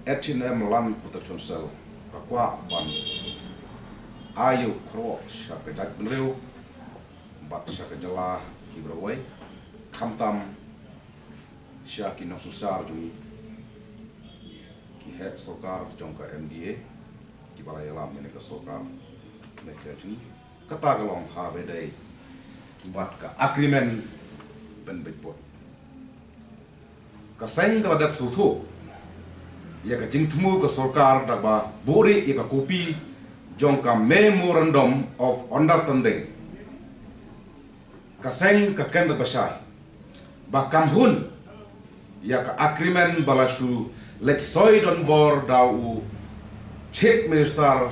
H&M Land Protection Cell kakwa ban ayu kro shaka jat benreu bat shaka jala hibrawai khamtam shaki no susar juni ki het sokar jongka MDA ki balai alam ne ka sokar ne ka juni kata galong ha bedai bat ka agreement ben bepot ka saing ka dap suthu ya ka jingtmu ka sarkar daba bori ya ka kopi jongka memorandum of understanding ka saing ka kenda basai ba kamhun ya ka agreement balashu let soy don bor dau chief minister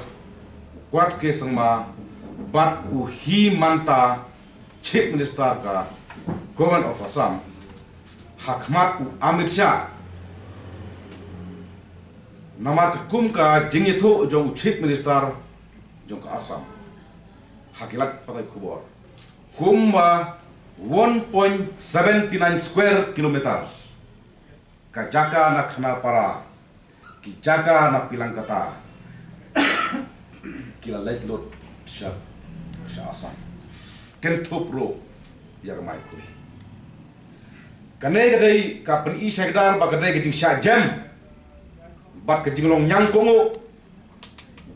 kwat ke sangma bat u hi manta chief minister ka government of Assam hakmat u Amit Shah namar kum ka jingitho jong chief minister jong ka Assam hakilat patai kubor kumba 1.79 square kilometers ka jaka na khana para ki jaka na pilangkata kila letlot sha Assam kentho pro ya ka mai kuri kane gadai ka pen i sekdar ba gadai ke jing sha jam bat ke jinglong nyang kongo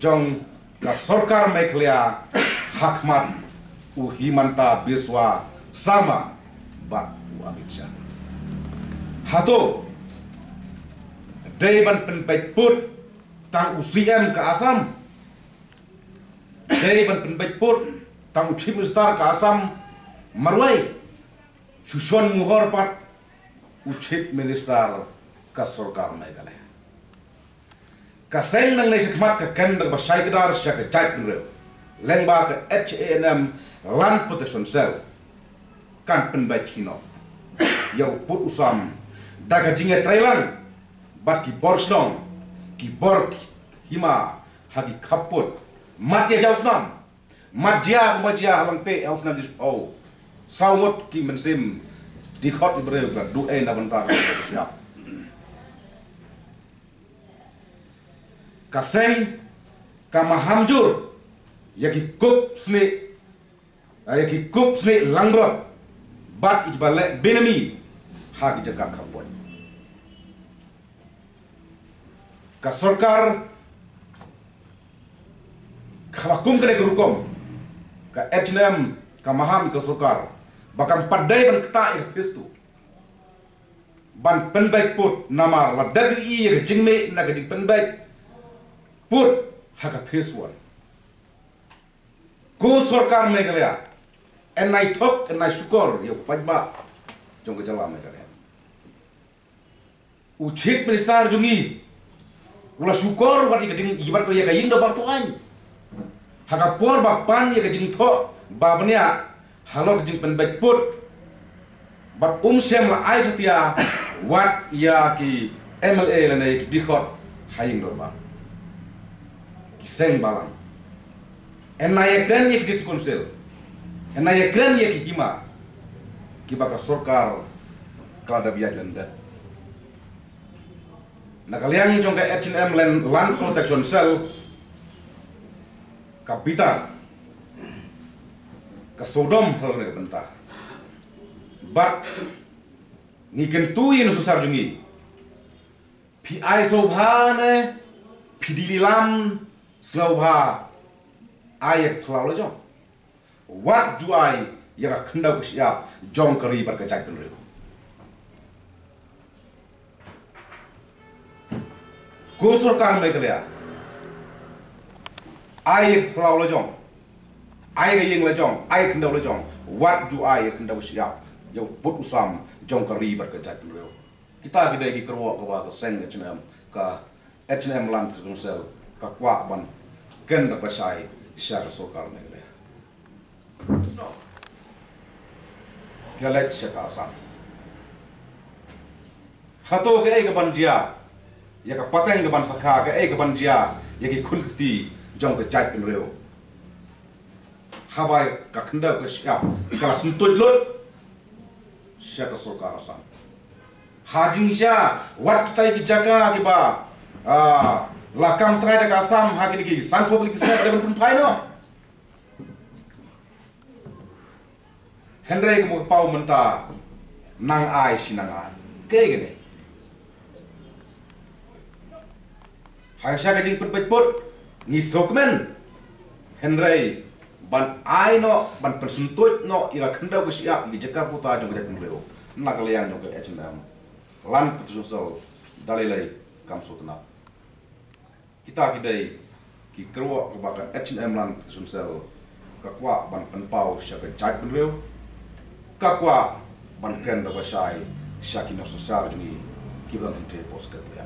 jong ka sarkar mekhlea hakmat u himanta biswa sama bat u Amit Shah hato dai ban pen pai put tang u CM ka Assam dai ban pen pai put tang u chief minister ka Assam marwai susun muhor pat u chief minister ka sarkar Meghalaya ka seng nang nai sakmat ka kender ba shaikdar sya ka jait nre lengba ka H&M Land Protection Cell kan pen bai chino yau put usam daga jinge Thailand bat ki borsnong ki bor hima hagi khaput matya jausnam matja halang pe ausna dis au saumot ki mensim dikhot ibreu la du na bentar siap kaseng kamahamjur yaki kup sne langrot bat ijbale benami hagi jaga khapot ka sarkar khawakum kene rukom ka H&M ka maham ka sarkar bakam padai ban kta ir festu ban penbaik put namar la WE ka jingme na ka jing penbaik put haka feswan ko sarkar Meghalaya enai thok enai syukur yo pajba jong ka jala Meghalaya u chief minister jungi ula syukur wati ka ding ibar ko ya ka ying do bar tuan haka por bapan ya ka jing tho babnya halok jing penbaik put bat sem la ai satia wat ya ki MLA la nei ki dikhot haying do bar kiseng balang enai ekran ye ki diskonsel enai ekran ye ki hima ki baka sarkar kala da biya lenda nakaliang jong ka H&M Land Protection Cell kapitan ka Sodom halone bentar bat ngiken tuin susar jungi PI sobhane pidililam slauha ayat khlau lo jong wat juai ya ka khandau ka siap jong kari bar ka jai penreu ko sarkar Meghalaya ai khlau lo jong ai ga yeng lo jong ai khandau lo jong wat juai khandau siap yo put usam jong kari bar ka jai penreu kita gidai gi kerwo ka ba ka seng ka H&M Land Protection Cell ka kwa ban ken da basai syar sarkar Meghalaya galet syaka Assam hato ke ai ka banjia ya ka pateng ka ban sakha ke ai ka banjia ya ki khunti jong ka jai penreu habai ka khanda ka syap kala sentut lut syaka sarkar Assam hajing sia wat kita ki jaga ki ba lakam trai da kasam ha ki san pot ki sa da pun phai no Henry ko pau menta nang ai sinanga ke gene ha sia ka jing pun put ni sokmen Henry ban ai no ban persentut no ila khanda ko sia ki jaga puta jong da pun reo nak liang jong ke H&M lan putus so dalilai kam sutna kita kidai ki kerwa ko baka H&M lan putus so kakwa ban penpau sia ka jai pun reo kakwa ban kren da basai syaki no sosar juni kiban hente post ke ya